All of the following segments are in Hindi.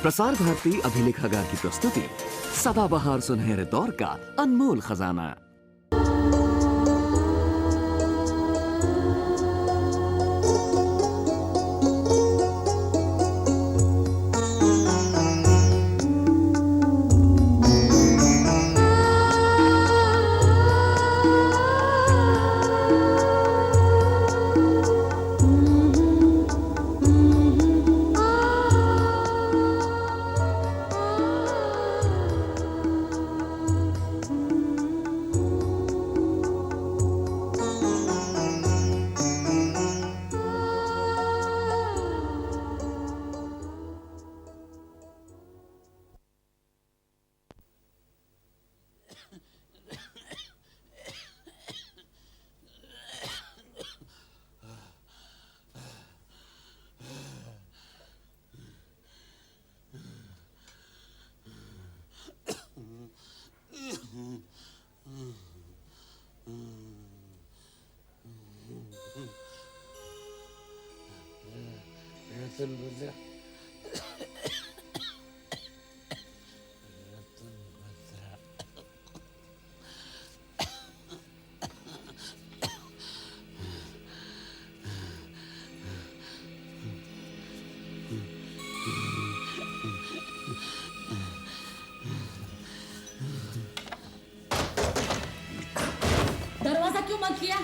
प्रसार भारती अभिलेखागार की प्रस्तुति सदाबहार सुनहरे दौर का अनमोल खजाना। रतन बदला दरवाजा क्यों बंद किया?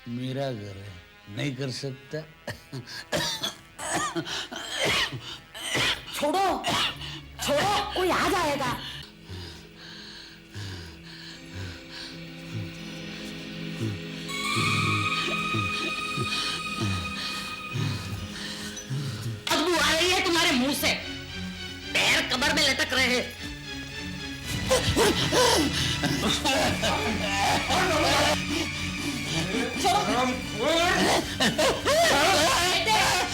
मेरा घर है, नहीं कर सकता। छोड़ो छोड़ो, कोई आ जाएगा। बदबू आ रही है तुम्हारे मुंह से, पैर कमर में लटक रहे हैं।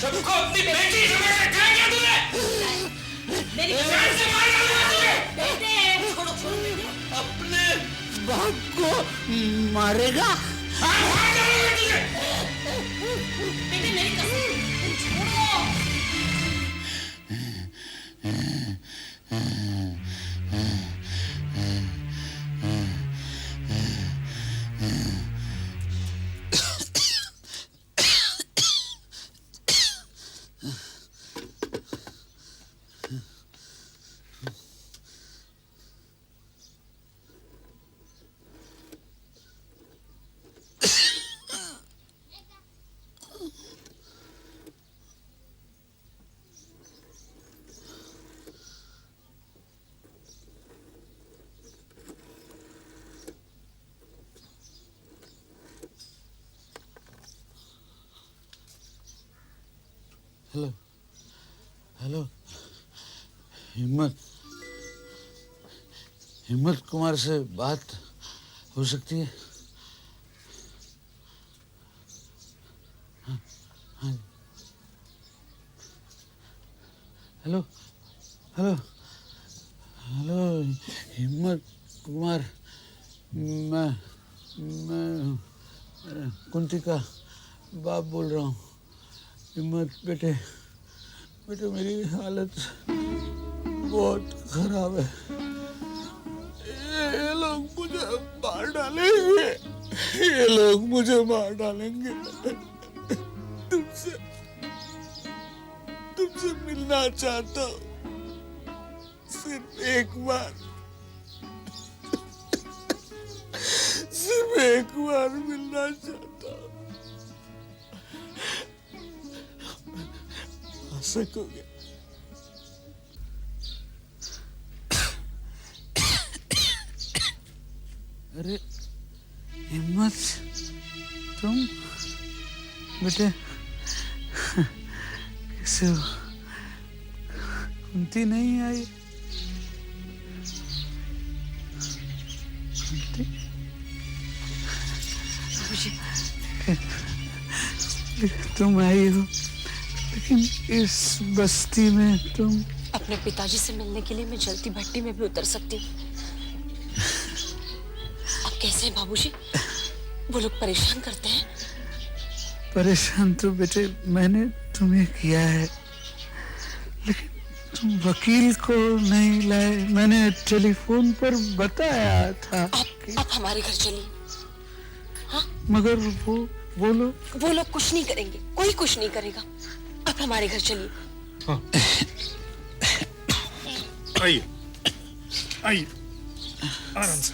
सबको अपनी बेटी समझ रखा है क्या तूने? मेरी जान से मार डालूंगा तुझे। बेटे, छोड़ो छोड़ो बेटे। अपने बाप को मारेगा? मार डालूंगा तुझे। बेटे मेरी कसम, छोड़ो। हेलो हेलो, हिम्मत हिम्मत कुमार से बात हो सकती है? हाँ, हाँ। हेलो हेलो हेलो, हिम्मत कुमार, मैं कुंती का बाप बोल रहा हूँ। हिम्मत बेटे, बेटे मेरी हालत बहुत खराब है। ये लोग मुझे मार डालेंगे, ये लोग मुझे मार डालेंगे। तुमसे तुमसे मिलना चाहता हूँ, सिर्फ एक बार, सिर्फ एक बार मिलना चाहता हूँ। आ सकोगे? अरे हिम्मत, तुम बेटे कैसे हो? कुंती नहीं आई? कुंती तुम आई हो, लेकिन इस बस्ती में तुम। अपने पिताजी से मिलने के लिए मैं जलती भट्टी में भी उतर सकती हूँ। अब कैसे हैं बाबूजी? वो लोग परेशान करते हैं। परेशान तो बेटे मैंने तुम्हें किया है, लेकिन तुम वकील को नहीं लाए। मैंने टेलीफोन पर बताया था। आप हमारे घर चलिए। मगर वो लोग कुछ नहीं करेंगे, कोई कुछ नहीं करेगा। आप हमारे घर चलिए। आइए आइए, आराम से।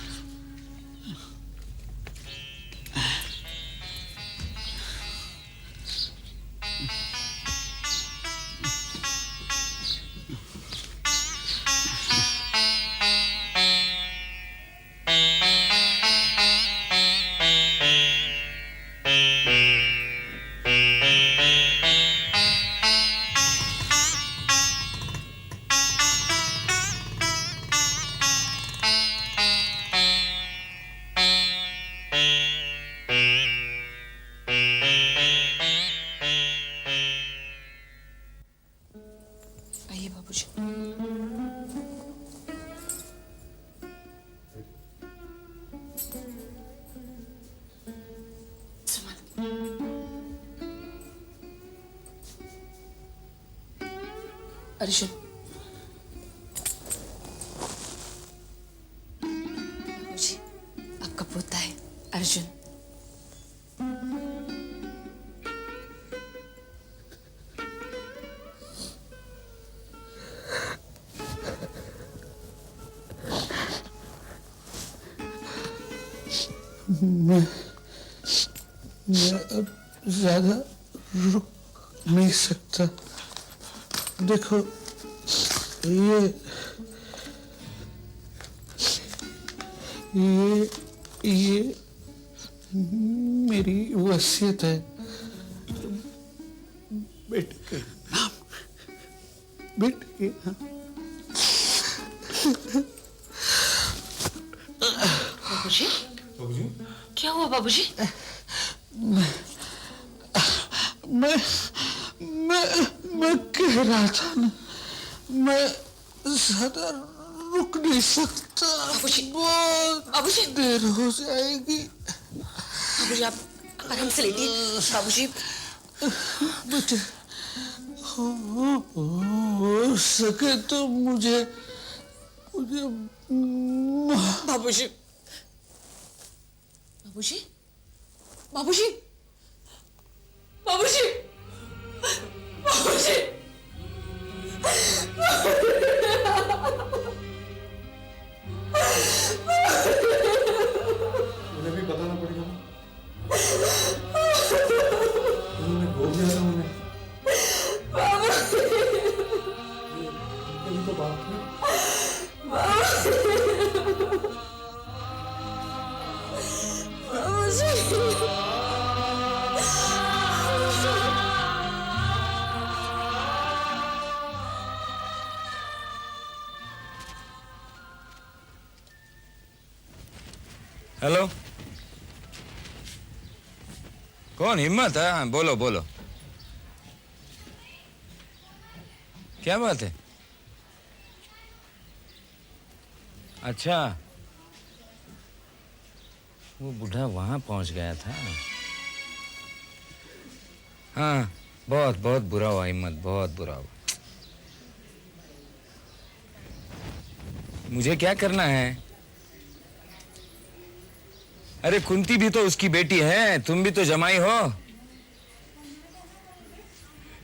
आइए बाबूजी। अर्जुन, बाबूजी, आपका पोता है अर्जुन। मैं अब ज्यादा रुक नहीं सकता। देखो, ये मेरी वसीयत है। बेटे के नाम, बेटे के नाम। बाबूजी, क्या हुआ बाबूजी? मैं कह रहा था ना, मैं ज्यादा रुक नहीं सकता। बाबूजी, देर हो जाएगी। बाबूजी आप आराम से लेटिए। बाबूजी, बेटे, हो सके तो मुझे बाबूजी, बाबूजी, बाबूजी, बाबूजी, बाबूजी। उन्हें भी बताना पड़ेगा। उन्होंने बोल दिया था उन्हें। ये तो बात है। हेलो, कौन? हिम्मत है? हाँ, बोलो बोलो, क्या बात है? अच्छा, वो बूढ़ा वहां पहुंच गया था। हाँ, बहुत बहुत बुरा हुआ हिम्मत, बहुत बुरा हुआ। मुझे क्या करना है? अरे कुंती भी तो उसकी बेटी है, तुम भी तो जमाई हो।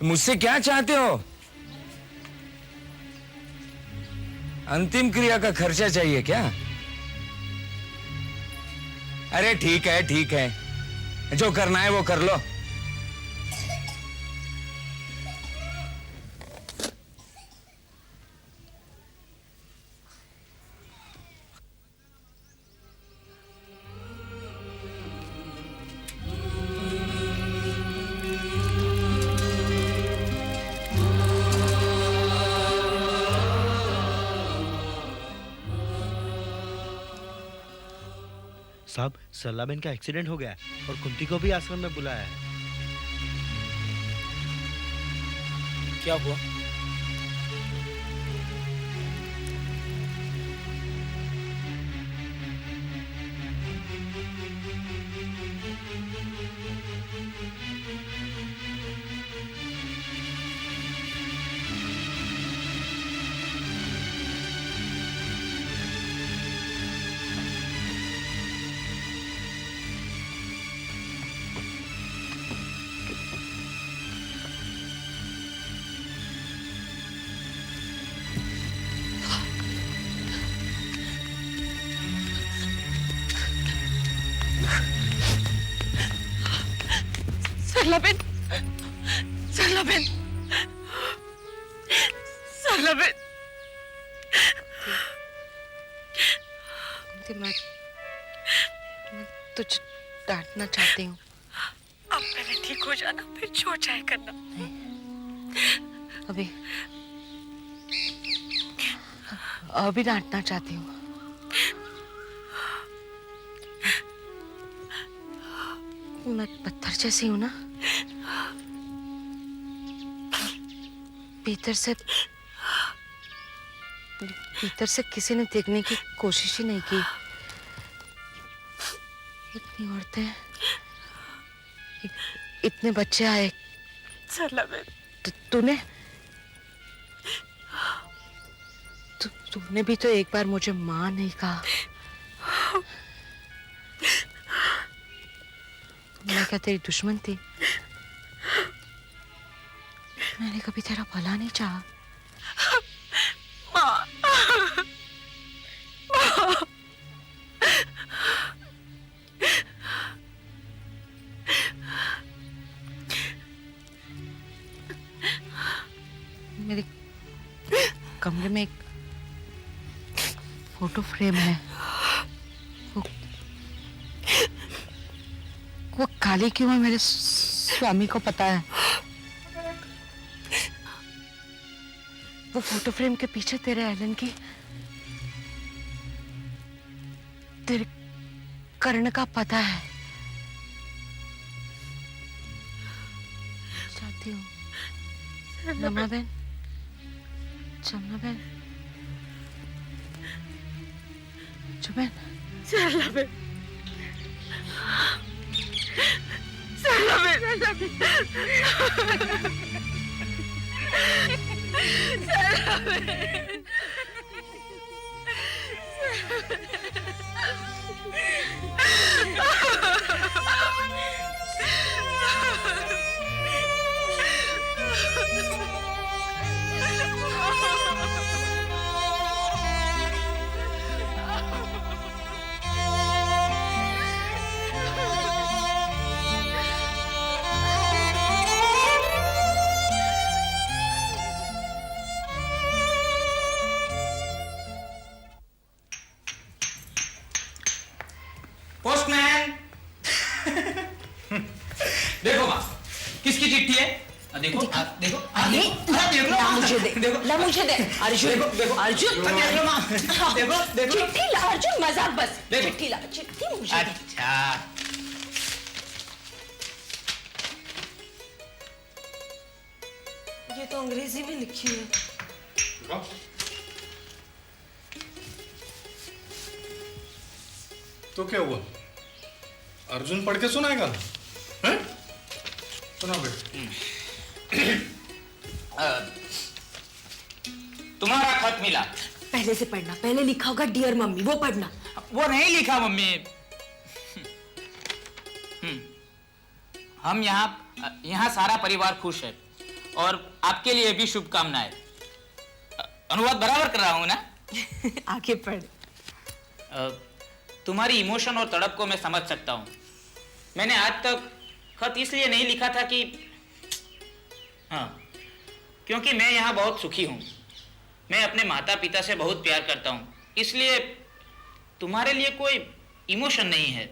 मुझसे क्या चाहते हो? अंतिम क्रिया का खर्चा चाहिए क्या? अरे ठीक है ठीक है, जो करना है वो कर लो। साहब, सरलाबेन का एक्सीडेंट हो गया है और कुंती को भी आश्रम में बुलाया है। क्या हुआ? सरला बेन, सरला बेन, सरला बेन। मैं तुझे डांटना चाहती हूँ। अब पहले ठीक हो जाना, फिर जो चाहे करना। अभी डांटना चाहती हूँ। मैं पत्थर जैसी हूँ ना, भीतर से किसी ने देखने की कोशिश ही नहीं की। इतनी औरतें, इतने बच्चे आए। तूने भी तो एक बार मुझे माँ नहीं कहा। मैं क्या तेरी दुश्मन थी? मैंने कभी तेरा भला नहीं चाहा। मेरे कमरे में एक फोटो फ्रेम है। वो काली क्यों है मेरे स्वामी को पता है। वो फोटो फ्रेम के पीछे तेरे एलन की, तेरे कर्ण का पता है। चाहती हूँ रमा बहन, चमना बहन, चुबैन, सरला बहन, सरला बहन, सरला बहन, पोस्टमैन। देखो माँ, किसकी चिट्ठी है? देखो, देखो, अरे देखो, ला मुझे दे, देखो, ला मुझे दे। अर्जुन, देखो, देखो, अर्जुन, देख लो माँ, देखो, देखो, चिट्ठी ला अर्जुन, मजाक बस। देखो। चिट्ठी ला, चिट्ठी मुझे दे। अच्छा, ये तो अंग्रेजी में लिखी है। तो क्या हुआ? अर्जुन पढ़ के सुनाएगा? हैं? सुना बेटा। तुम्हारा खत मिला। पहले से पढ़ना, पहले लिखा होगा डियर मम्मी, वो पढ़ना। वो नहीं लिखा मम्मी। हम यहाँ सारा परिवार खुश है और आपके लिए भी शुभकामनाएं। अनुवाद बराबर कर रहा हूँ ना? आगे पढ़। तुम्हारी इमोशन और तड़प को मैं समझ सकता हूँ। मैंने आज तक खत इसलिए नहीं लिखा था कि क्योंकि मैं यहाँ बहुत सुखी हूँ। मैं अपने माता पिता से बहुत प्यार करता हूँ, इसलिए तुम्हारे लिए कोई इमोशन नहीं है।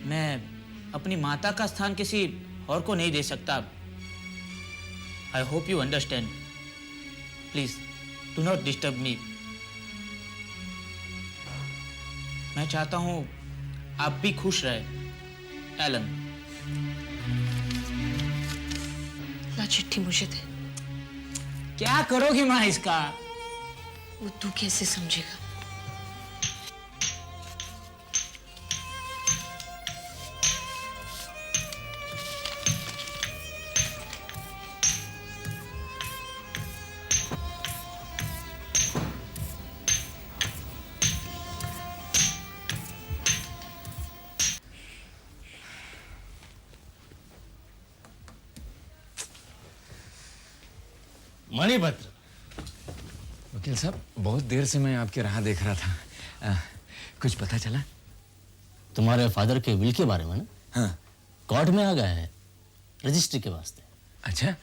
मैं अपनी माता का स्थान किसी और को नहीं दे सकता। I hope you understand. Please do not disturb me. मैं चाहता हूं आप भी खुश रहे, एलन। ला चिट्ठी मुझे दे। क्या करोगी माँ इसका? वो तू कैसे समझेगा? मणिभद्र। वकील साहब, बहुत देर से मैं आपकी राह देख रहा था। कुछ पता चला? तुम्हारे फादर के विल के बारे में ना? हाँ। कोर्ट में आ गया है रजिस्ट्री के वास्ते। अच्छा,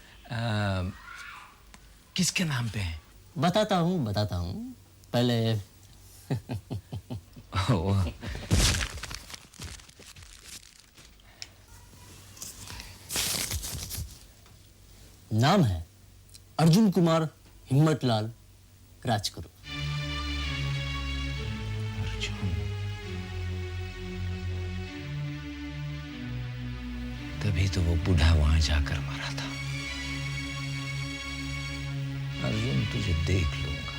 किसके नाम पे है? बताता हूँ पहले। ओह, नाम है अर्जुन कुमार हिम्मतलाल राजगुरु। तभी तो वो बूढ़ा वहां जाकर मरा था। अर्जुन, तुझे देख लूंगा।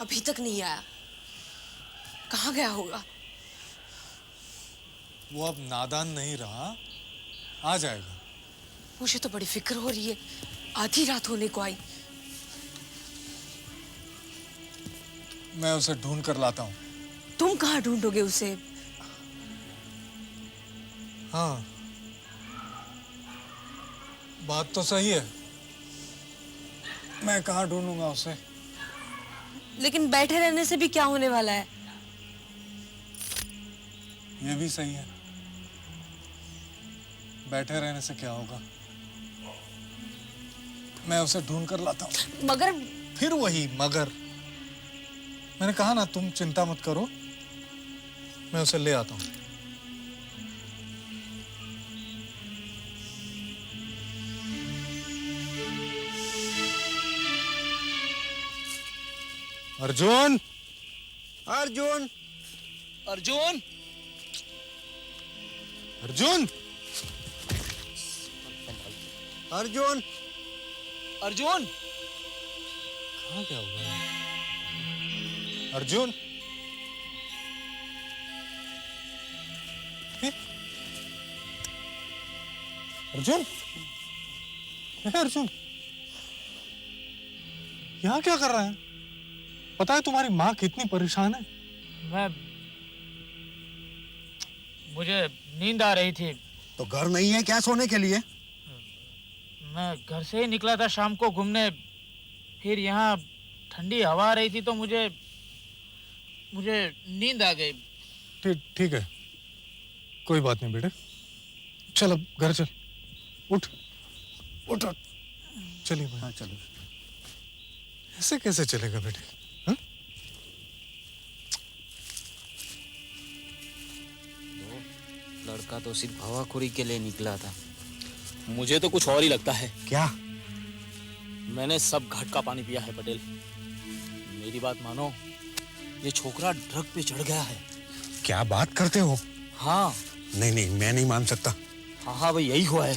अभी तक नहीं आया, कहाँ गया होगा? वो अब नादान नहीं रहा, आ जाएगा। मुझे तो बड़ी फिक्र हो रही है, आधी रात होने को आई। मैं उसे ढूंढ कर लाता हूँ। तुम कहाँ ढूंढोगे उसे? हाँ, बात तो सही है, मैं कहाँ ढूंढूंगा उसे। लेकिन बैठे रहने से भी क्या होने वाला है? ये भी सही है, बैठे रहने से क्या होगा। मैं उसे ढूंढ कर लाता हूँ। मगर फिर वही मगर। मैंने कहा ना, तुम चिंता मत करो, मैं उसे ले आता हूँ। अर्जुन, अर्जुन, अर्जुन, अर्जुन, अर्जुन, अर्जुन। कहाँ क्या हुआ है? अर्जुन, अर्जुन, अर्जुन, यहाँ क्या कर रहा है? पता है तुम्हारी माँ कितनी परेशान है? मुझे नींद आ रही थी। तो घर नहीं है क्या सोने के लिए? मैं घर से ही निकला था शाम को घूमने, फिर यहाँ ठंडी हवा आ रही थी तो मुझे नींद आ गई। ठीक है, कोई बात नहीं बेटे, चल अब घर चल। उठ उठ उठ, चलिए। हाँ चलो। ऐसे कैसे चलेगा बेटे? हाँ? लड़का तो सिर्फ हवाखोरी के लिए निकला था, मुझे तो कुछ और ही लगता है। क्या? मैंने सब घाट का पानी पिया है पटेल। मेरी बात मानो, ये छोकरा ड्रग पे चढ़ गया है। क्या बात करते हो? हाँ। नहीं, मैं नहीं मान सकता। हाँ भाई, यही हुआ है।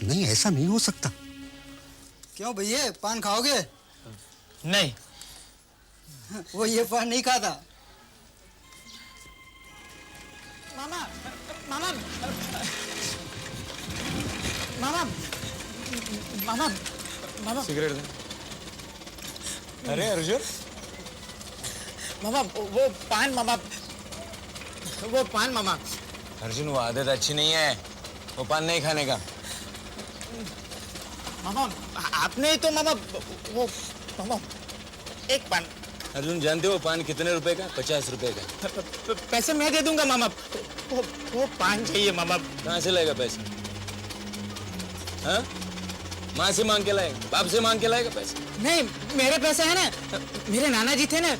नहीं, ऐसा नहीं हो सकता। क्यों भैया, पान खाओगे? नहीं, वो ये पान नहीं खाता। मामा, मामा, मामा, मामा, मामा। सिगरेट दे। अरे अर्जुन, मामा, वो पान मामा, वो पान मामा। अर्जुन, वो आदत अच्छी नहीं है, वो पान नहीं खाने का। मामा, आपने ही तो मामा वो मामा एक पान। अर्जुन, जानते हो पान कितने रुपए का? 50 रुपए का। पैसे मैं दे दूंगा मामा। वो पान चाहिए मामा। कहाँ से लाएगा पैसे? हाँ? माँ से मांग के लाएगा, बाप से मांग के लाएगा पैसे? नहीं, मेरे पैसे है ना, मेरे नाना जी थे ना,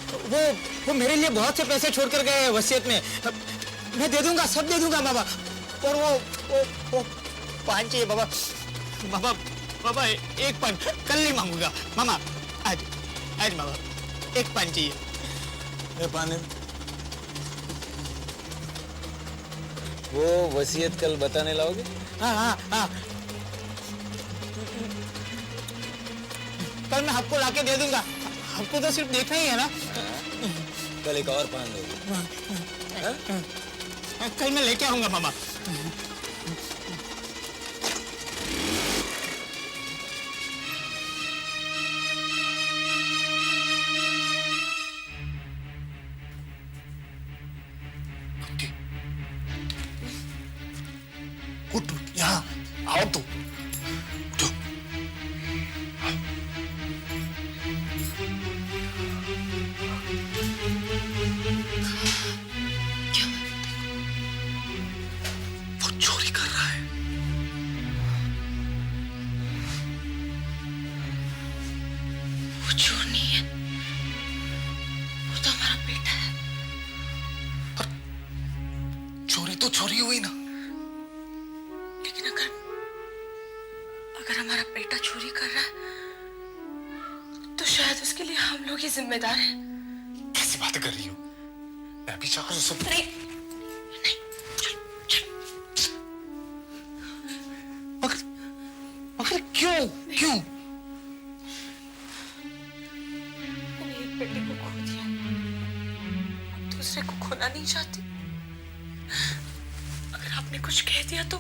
वो मेरे लिए बहुत से पैसे छोड़ कर गए वसीयत में। मैं दे दूंगा, सब दे दूंगा बाबा। और वो पान चाहिए बाबा। बाबा, बाबा एक पान कल नहीं मांगूंगा मामा, आज बाबा एक पान चाहिए। ये पानी, वो वसीयत कल बताने लाओगे? हाँ। कल मैं आपको लाके दे दूंगा, आपको तो सिर्फ देखना ही है ना। कल एक और पान लोगे? कल मैं लेके आऊंगा मामा। तू उठो। वो चोरी कर रहा है। वो चोर नहीं है, वो तो हमारा बेटा है। चोरी तो चोरी हुई ना। लेकिन अगर हमारा बेटा चोरी कर रहा है तो शायद उसके लिए हम लोग ही जिम्मेदार हैं। कैसी बातें कर रही हो? मैं भी चाह रहा हूँ सब। नहीं, मगर क्यों क्यों? मैंने एक बेटे को खो दिया, अब दूसरे को खोना नहीं चाहती। अगर आपने कुछ कह दिया तो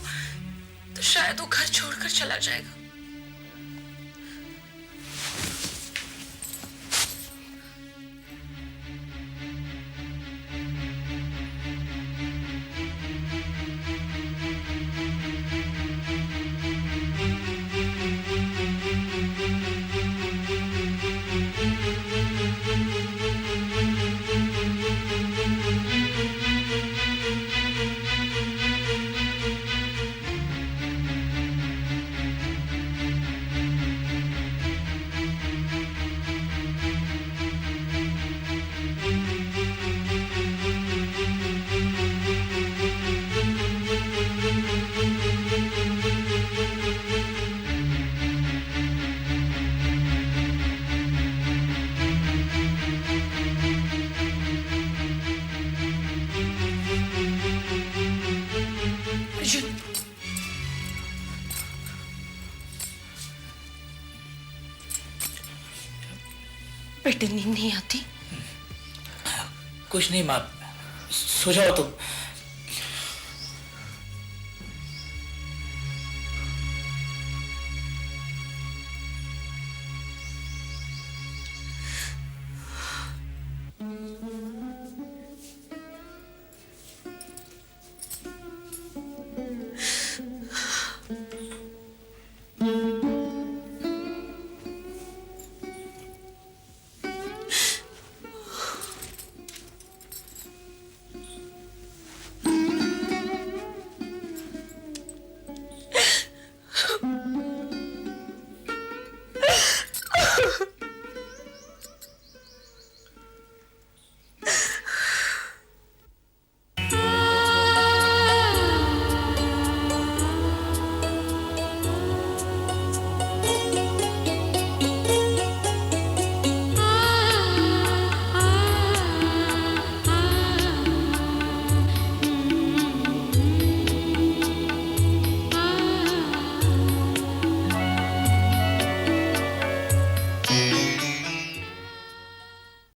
शायद वो घर छोड़कर चला जाएगा। बेटे नींद नहीं आती? कुछ नहीं माँ, सो जाओ तुम।